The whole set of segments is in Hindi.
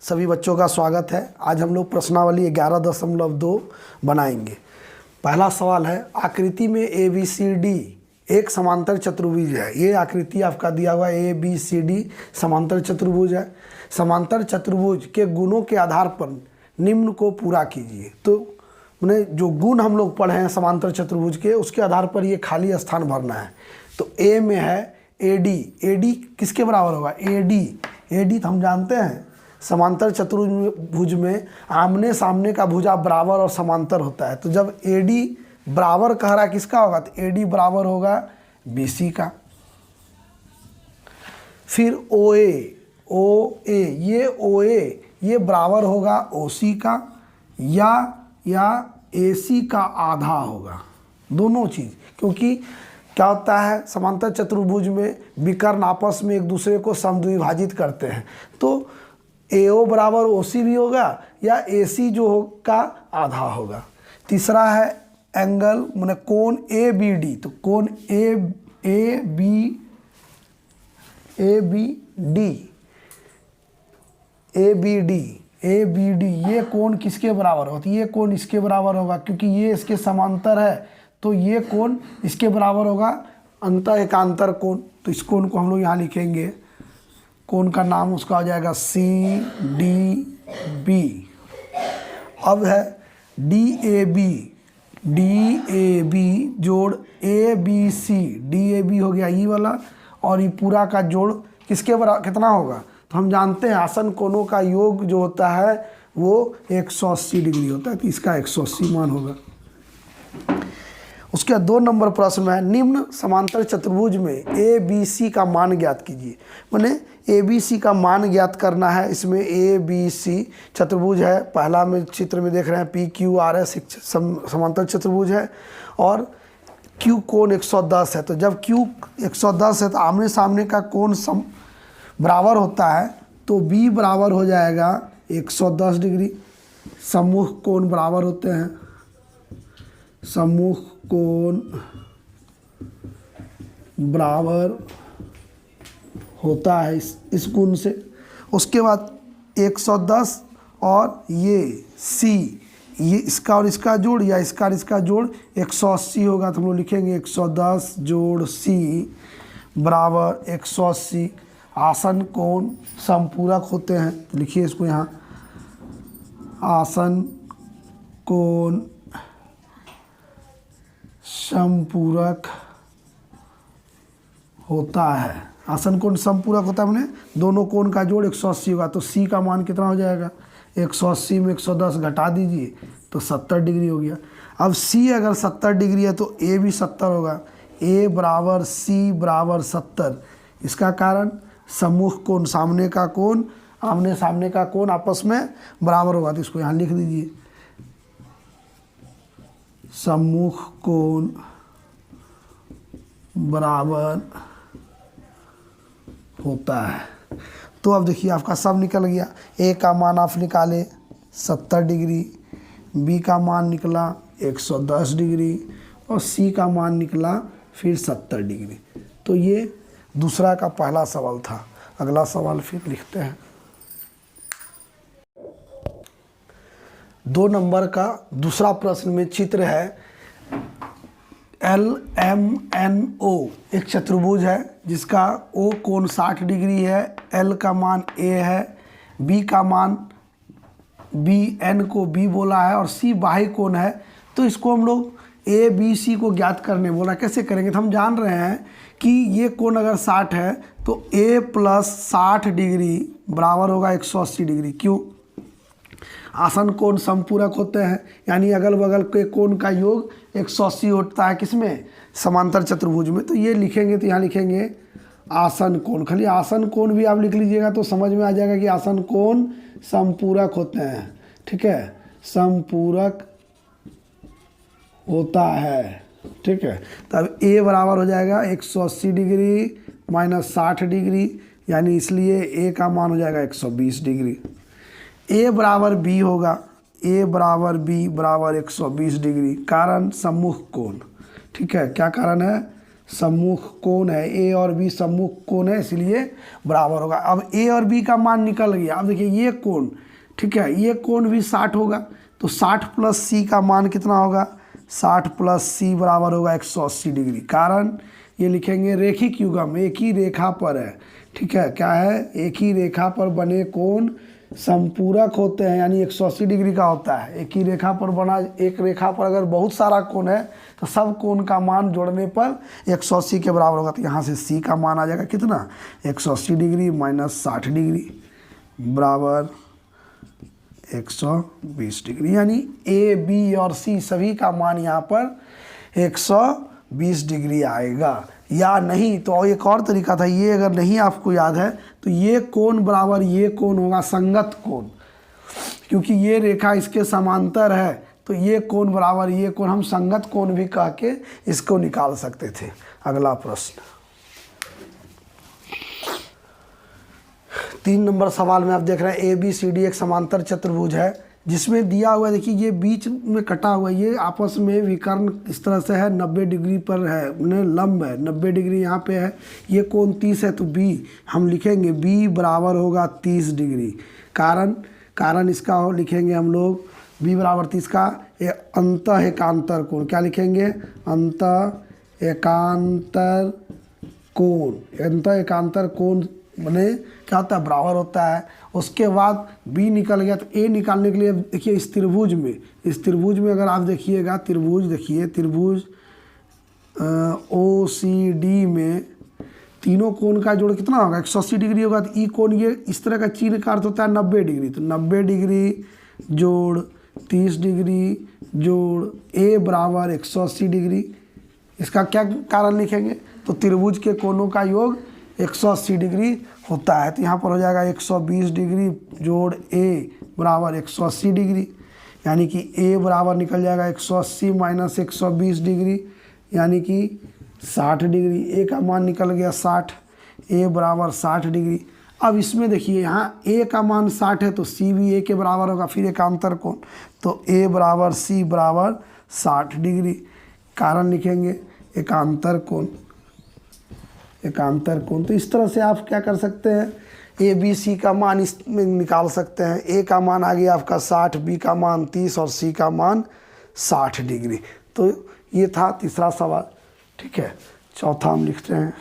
सभी बच्चों का स्वागत है। आज हम लोग प्रश्नावली 11.2 बनाएंगे। पहला सवाल है, आकृति में ABCD एक समांतर चतुर्भुज है। ये आकृति आपका दिया हुआ ABCD समांतर चतुर्भुज है। समांतर चतुर्भुज के गुणों के आधार पर निम्न को पूरा कीजिए। तो मैंने जो गुण हम लोग पढ़े हैं समांतर चतुर्भुज के, उसके आधार पर ये खाली स्थान भरना है। तो A में है AD किसके बराबर होगा? AD तो हम जानते हैं समांतर चतुर्भुज में आमने सामने का भुजा बराबर और समांतर होता है। तो जब AD बराबर कह रहा है किसका होगा, तो AD बराबर होगा BC का। फिर OA ये बराबर होगा OC का या AC का आधा होगा। दोनों चीज़, क्योंकि क्या होता है समांतर चतुर्भुज में विकर्ण आपस में एक दूसरे को समद्विभाजित करते हैं। तो AO बराबर OC भी होगा या AC जो का आधा होगा। तीसरा है एंगल माने कोण ABD। तो कोण ABD ये कोण किसके बराबर होगा? तो ये कोण इसके बराबर होगा, क्योंकि ये इसके समांतर है। तो ये कोण इसके बराबर होगा अंत एकांतर कोण। तो इस कोण को हम लोग यहाँ लिखेंगे, कोण का नाम उसका हो जाएगा CDB। अब है DAB जोड़ ABC। DAB हो गया ये वाला, और ये पूरा का जोड़ किसके बराबर कितना होगा? तो हम जानते हैं आसन कोणों का योग जो होता है वो 180 डिग्री होता है। तो इसका 180 मान होगा। उसके बाद 2 नंबर प्रश्न में है, निम्न समांतर चतुर्भुज में ABC का मान ज्ञात कीजिए। माने ABC का मान ज्ञात करना है। इसमें ABC चतुर्भुज है, पहला में चित्र में देख रहे हैं PQRS समांतर चतुर्भुज है, और Q कोण 110 है। तो जब Q 110 है तो आमने सामने का कोण बराबर होता है। तो B बराबर हो जाएगा 110 डिग्री। सम्मुख कोण बराबर होते हैं, सम्मुख कोण बराबर होता है इस गुण से। उसके बाद 110 और ये C, ये इसका और इसका जोड़ या इसका और इसका जोड़ 180 होगा। तो हम लोग लिखेंगे 110 जोड़ C बराबर 180। आसन कोण समपूरक होते हैं। तो लिखिए इसको यहाँ, आसन कोण समपूरक होता है। आसन कोण समपूरक होता है मैंने दोनों कोण का जोड़ 180 होगा। तो C का मान कितना हो जाएगा? 180 में 110 घटा दीजिए तो 70 डिग्री हो गया। अब C अगर 70 डिग्री है तो A भी 70 होगा। A बराबर C बराबर 70। इसका कारण सम्मुख कोण सामने का कोण आमने सामने का कोण आपस में बराबर होगा। तो इसको यहाँ लिख दीजिए, सम्मुख कोण बराबर होता है। तो अब देखिए आपका सब निकल गया। A का मान आप निकाले 70 डिग्री, B का मान निकला 110 डिग्री और C का मान निकला फिर 70 डिग्री। तो ये दूसरा का पहला सवाल था। अगला सवाल फिर लिखते हैं। 2 नंबर का दूसरा प्रश्न में चित्र है LMNO एक चतुर्भुज है जिसका O कोण 60 डिग्री है, L का मान A है, B का मान N को B बोला है और C बाह्य कोण है। तो इसको हम लोग ABC को ज्ञात करने बोला। कैसे करेंगे? तो हम जान रहे हैं कि ये कोण अगर 60 है तो A प्लस 60 डिग्री बराबर होगा 180 डिग्री। क्यों? आसन कोण समपूरक होते हैं, यानी अगल बगल के कोण का योग 180 होता है किसमें? समांतर चतुर्भुज में। तो ये लिखेंगे तो यहाँ लिखेंगे आसन कोण। खाली आसन कोण भी आप लिख लीजिएगा तो समझ में आ जाएगा कि आसन कोण समपूरक होते हैं। ठीक है, समपूरक होता है। ठीक है, तब A बराबर हो जाएगा 180 डिग्री माइनस 60 डिग्री, यानी इसलिए A का मान हो जाएगा 120 डिग्री। A बराबर B होगा, A बराबर B बराबर 120 डिग्री। कारण सम्मुख कोण। ठीक है, क्या कारण है? सम्मुख कोण है, ए और बी सम्मुख कोण है, इसलिए बराबर होगा। अब ए और बी का मान निकल गया। अब देखिए ये कोण, ठीक है, ये कोण भी 60 होगा, तो 60 प्लस सी का मान कितना होगा, 60 प्लस सी बराबर होगा 180 डिग्री। कारण ये लिखेंगे रेखिक युग्म, एक ही रेखा पर है, ठीक है, क्या है, एक ही रेखा पर बने कोण संपूरक होते हैं, यानी 180 डिग्री का होता है। एक ही रेखा पर बना, एक रेखा पर अगर बहुत सारा कोण है तो सब कोण का मान जोड़ने पर 180 के बराबर होगा। तो यहाँ से सी का मान आ जाएगा कितना, 180 डिग्री माइनस 60 डिग्री बराबर 120 डिग्री, यानी ए बी और सी सभी का मान यहाँ पर 120 डिग्री आएगा। या नहीं तो एक और तरीका था, ये अगर नहीं आपको याद है तो ये कोण बराबर ये कोण होगा संगत कोण, क्योंकि ये रेखा इसके समांतर है, तो ये कोण बराबर ये कोण, हम संगत कोण भी कह के इसको निकाल सकते थे। अगला प्रश्न 3 नंबर सवाल में आप देख रहे हैं ए बी सी डी एक समांतर चतुर्भुज है जिसमें दिया हुआ है, देखिए ये बीच में कटा हुआ है, ये आपस में विकर्ण इस तरह से है, 90 डिग्री पर है, लंब है, 90 डिग्री यहाँ पे है, ये कोण 30 है, तो बी हम लिखेंगे बी बराबर होगा 30 डिग्री। कारण इसका हो लिखेंगे हम लोग बी बराबर 30 का अंतः एकांतर कोण, क्या लिखेंगे, अंतः एकांतर कोण। अंतः एकांतर कोण बने क्या होता है, बराबर होता है। उसके बाद बी निकल गया, तो ए निकालने के लिए देखिए इस त्रिभुज में अगर आप देखिएगा, त्रिभुज देखिए, त्रिभुज ओ सी डी में तीनों कोण का जोड़ कितना होगा, 180 डिग्री होगा। तो ई कोण ये इस तरह का चिन्ह का अर्थ होता है 90 डिग्री, तो 90 डिग्री जोड़ 30 डिग्री जोड़ ए बराबर 180 डिग्री। इसका क्या कारण लिखेंगे, तो त्रिभुज के कोणों का योग 180 डिग्री होता है। तो यहाँ पर हो जाएगा 120 डिग्री जोड़ ए बराबर 180 डिग्री, यानी कि ए बराबर निकल जाएगा 180 माइनस 120 डिग्री, यानी कि 60 डिग्री। ए का मान निकल गया 60, ए बराबर 60 डिग्री। अब इसमें देखिए यहाँ ए का मान 60 है, तो सी भी ए के बराबर होगा, फिर एकांतर कोण, तो ए बराबर सी बराबर 60 डिग्री। कारण लिखेंगे एकांतर कोण, एकांतर कोण। तो इस तरह से आप क्या कर सकते हैं, ए बी सी का मान इसमें निकाल सकते हैं। ए का मान आ गया आपका 60, बी का मान 30 और सी का मान 60 डिग्री। तो ये था तीसरा सवाल, ठीक है। चौथा हम लिखते हैं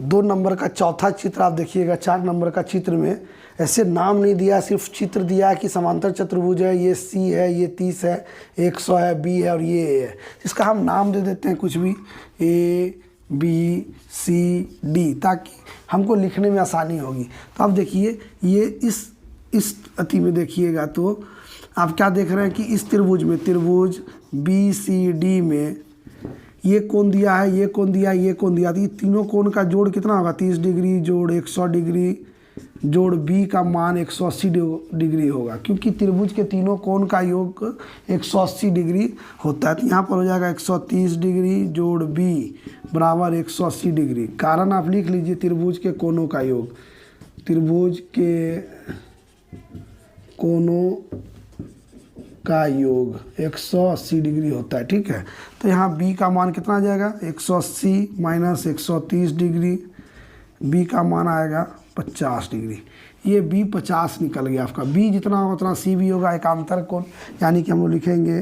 2 नंबर का चौथा चित्र आप देखिएगा। 4 नंबर का चित्र में ऐसे नाम नहीं दिया, सिर्फ चित्र दिया है कि समांतर चतुर्भुज है, ये सी है, ये 30 है, 100 है, बी है और ये ए है। इसका हम नाम दे देते हैं कुछ भी, ए बी सी डी, ताकि हमको लिखने में आसानी होगी। तो आप देखिए ये इस अति में देखिएगा तो आप क्या देख रहे हैं कि इस त्रिभुज में, त्रिभुज बी सी डी में ये कोण दिया है, ये कोण दिया है, ये कोण दिया। तो ये तीनों कोण का जोड़ कितना होगा, 30 डिग्री जोड़ 100 डिग्री जोड़ बी का मान 180 डिग्री होगा, क्योंकि त्रिभुज के तीनों कोण का योग 180 डिग्री होता है। तो यहाँ पर हो जाएगा 130 डिग्री जोड़ बी बराबर 180 डिग्री। कारण आप लिख लीजिए त्रिभुज के कोणों का योग, त्रिभुज के कोणों का योग 180 डिग्री होता है, ठीक है। तो यहाँ बी का मान कितना आ जाएगा, 180 माइनस 130 डिग्री, बी का मान आएगा 50 डिग्री। ये बी 50 निकल गया आपका, बी जितना होगा उतना सी भी होगा, एकांतर कोण, यानी कि हम लोग लिखेंगे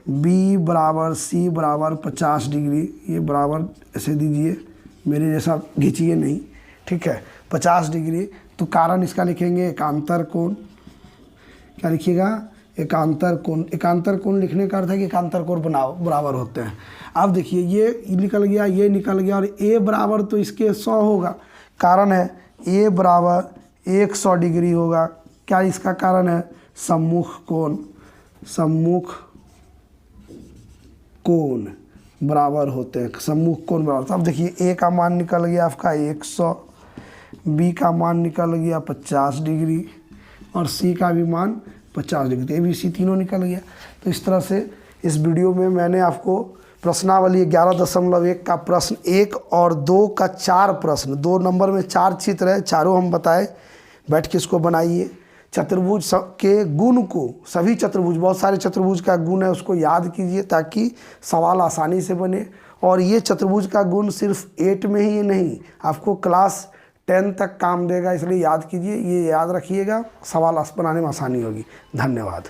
बी बराबर सी बराबर 50 डिग्री। ये बराबर ऐसे दीजिए, मेरे जैसा खींचिए नहीं, ठीक है, 50 डिग्री। तो कारण इसका लिखेंगे एकांतर कोण, क्या लिखिएगा, एकांतर कोण। एकांतर कोण लिखने का अर्थ है कि एकांतर कोण बराबर होते हैं। अब देखिए ये निकल गया, ये निकल गया, और ए बराबर तो इसके 100 होगा। कारण है ए बराबर 100 डिग्री होगा। क्या इसका कारण है, सम्मुख कोण, सम्मुख कोण बराबर होते हैं, सम्मुख कोण बराबर। अब देखिए ए का मान निकल गया आपका 100, बी का मान निकल गया 50 डिग्री और सी का भी मान 50 डिग्री। ए बी सी तीनों निकल गया। तो इस तरह से इस वीडियो में मैंने आपको प्रश्नावली 11.1 का प्रश्न 1 और 2 का 4 प्रश्न, 2 नंबर में 4 चित्र है, चारों हम बताए, बैठ के इसको बनाइए। चतुर्भुज के गुण को, सभी चतुर्भुज, बहुत सारे चतुर्भुज का गुण है उसको याद कीजिए ताकि सवाल आसानी से बने। और ये चतुर्भुज का गुण सिर्फ 8 में ही नहीं, आपको क्लास 10 तक काम देगा, इसलिए याद कीजिए, ये याद रखिएगा, सवाल बनाने में आसानी होगी। धन्यवाद।